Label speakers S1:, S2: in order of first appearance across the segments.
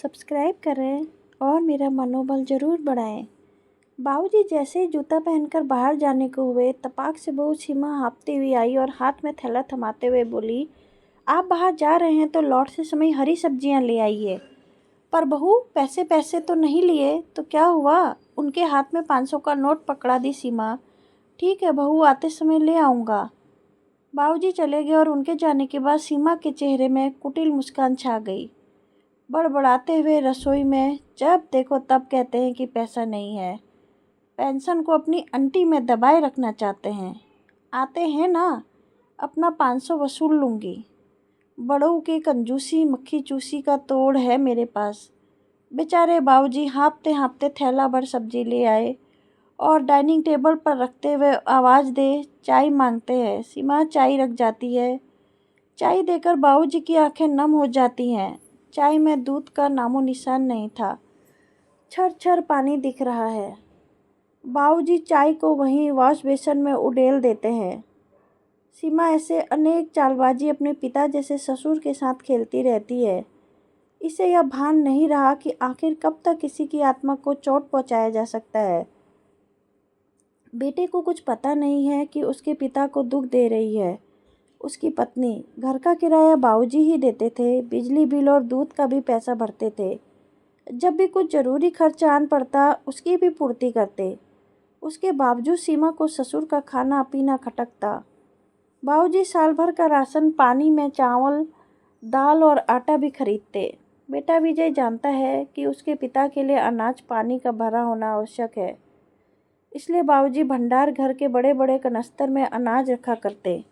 S1: Subscribe करें और मेरा मनोबल ज़रूर बढ़ाएं। बाबूजी जैसे ही जूता पहनकर बाहर जाने को हुए, तपाक से बहू सीमा हाँफती हुई आई और हाथ में थैला थमाते हुए बोली, आप बाहर जा रहे हैं तो लौटते समय हरी सब्जियां ले आइए। पर बहू, पैसे पैसे तो नहीं लिए तो क्या हुआ? उनके हाथ में 500 का नोट पकड़ा दी सीमा। ठीक है बहू, आते समय ले आऊँगा। बाबूजी चले गए और उनके जाने के बाद सीमा के चेहरे में कुटिल मुस्कान छा गई। बड़बड़ाते हुए रसोई में जब देखो तब कहते हैं कि पैसा नहीं है, पेंशन को अपनी अंटी में दबाए रखना चाहते हैं। आते हैं ना, अपना 500 वसूल लूँगी। बड़ों की कंजूसी मक्खी चूसी का तोड़ है मेरे पास। बेचारे बाबूजी हाँफते हाँफते थैला भर सब्जी ले आए और डाइनिंग टेबल पर रखते हुए आवाज़ दे चाय मांगते हैं। सीमा चाय रख जाती है। चाय देकर बाबूजी की आंखें नम हो जाती हैं। चाय में दूध का नामो निशान नहीं था। छर छर पानी दिख रहा है। बाबूजी चाय को वहीं वॉश बेसिन में उड़ेल देते हैं। सीमा ऐसे अनेक चालबाजी अपने पिता जैसे ससुर के साथ खेलती रहती है। इसे यह भान नहीं रहा कि आखिर कब तक किसी की आत्मा को चोट पहुंचाया जा सकता है। बेटे को कुछ पता नहीं है कि उसके पिता को दुख दे रही है उसकी पत्नी। घर का किराया बाबूजी ही देते थे, बिजली बिल और दूध का भी पैसा भरते थे। जब भी कुछ ज़रूरी खर्च आन पड़ता उसकी भी पूर्ति करते। उसके बावजूद सीमा को ससुर का खाना पीना खटकता। बाबूजी साल भर का राशन पानी में चावल दाल और आटा भी खरीदते। बेटा विजय जानता है कि उसके पिता के लिए अनाज पानी का भरा होना आवश्यक है, इसलिए बाबूजी भंडार घर के बड़े बड़े कनस्तर में अनाज रखा करते।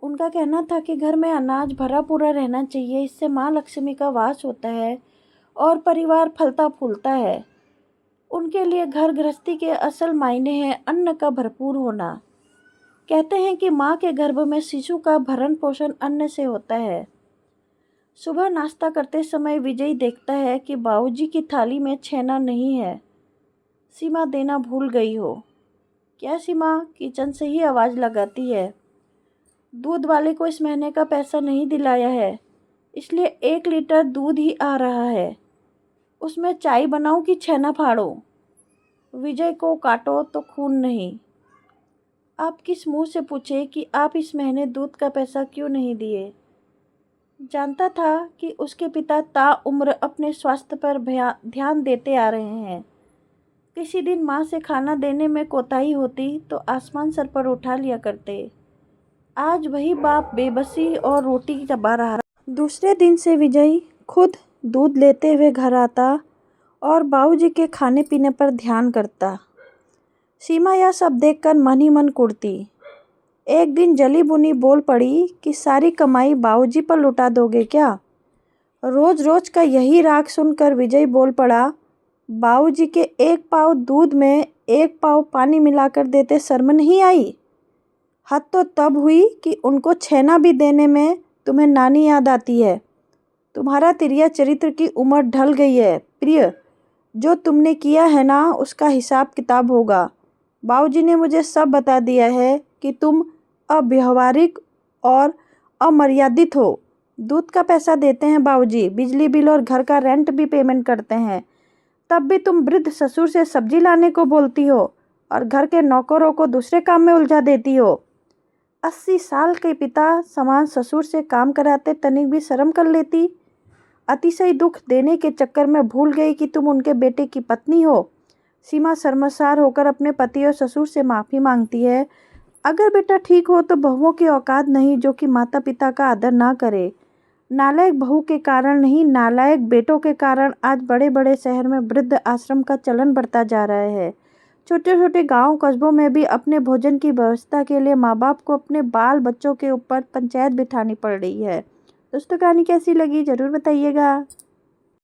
S1: उनका कहना था कि घर में अनाज भरा पूरा रहना चाहिए, इससे माँ लक्ष्मी का वास होता है और परिवार फलता फूलता है। उनके लिए घर गृहस्थी के असल मायने हैं अन्न का भरपूर होना। कहते हैं कि माँ के गर्भ में शिशु का भरण पोषण अन्न से होता है। सुबह नाश्ता करते समय विजय देखता है कि बाबूजी की थाली में छेना नहीं है। सीमा देना भूल गई हो क्या? सीमा किचन से ही आवाज़ लगाती है। दूध वाले को इस महीने का पैसा नहीं दिलाया है, इसलिए 1 लीटर दूध ही आ रहा है। उसमें चाय बनाऊं कि छेना फाड़ूं? विजय को काटो तो खून नहीं। आप किस मुंह से पूछे कि आप इस महीने दूध का पैसा क्यों नहीं दिए? जानता था कि उसके पिता ताउम्र अपने स्वास्थ्य पर ध्यान देते आ रहे हैं। किसी दिन माँ से खाना देने में कोताही होती तो आसमान सर पर उठा लिया करते। आज वही बाप बेबसी और रोटी चबा रहा। दूसरे दिन से विजय खुद दूध लेते हुए घर आता और बाबूजी के खाने पीने पर ध्यान करता। सीमा यह सब देखकर मन ही मन कुढ़ती। एक दिन जली बुनी बोल पड़ी कि सारी कमाई बाबूजी पर लुटा दोगे क्या? रोज रोज का यही राग सुनकर विजय बोल पड़ा, बाबूजी के 1 पाव दूध में 1 पाव पानी मिलाकर देते शर्म नहीं आई? हद तो तब हुई कि उनको छेना भी देने में तुम्हें नानी याद आती है। तुम्हारा तिरिया चरित्र की उम्र ढल गई है प्रिय। जो तुमने किया है ना उसका हिसाब किताब होगा। बाबूजी ने मुझे सब बता दिया है कि तुम अव्यावहारिक और अमर्यादित हो। दूध का पैसा देते हैं बाबूजी, बिजली बिल और घर का रेंट भी पेमेंट करते हैं, तब भी तुम वृद्ध ससुर से सब्जी लाने को बोलती हो और घर के नौकरों को दूसरे काम में उलझा देती हो। 80 साल के पिता समान ससुर से काम कराते तनिक भी शर्म कर लेती। अतिशय दुख देने के चक्कर में भूल गई कि तुम उनके बेटे की पत्नी हो। सीमा शर्मसार होकर अपने पति और ससुर से माफ़ी मांगती है। अगर बेटा ठीक हो तो बहुओं की औकात नहीं जो कि माता पिता का आदर ना करे। नालायक बहू के कारण नहीं, नालायक बेटों के कारण आज बड़े बड़े शहर में वृद्ध आश्रम का चलन बढ़ता जा रहा है। छोटे छोटे गांव कस्बों में भी अपने भोजन की व्यवस्था के लिए माँ बाप को अपने बाल बच्चों के ऊपर पंचायत बिठानी पड़ रही है। दोस्तों, कहानी कैसी लगी ज़रूर बताइएगा।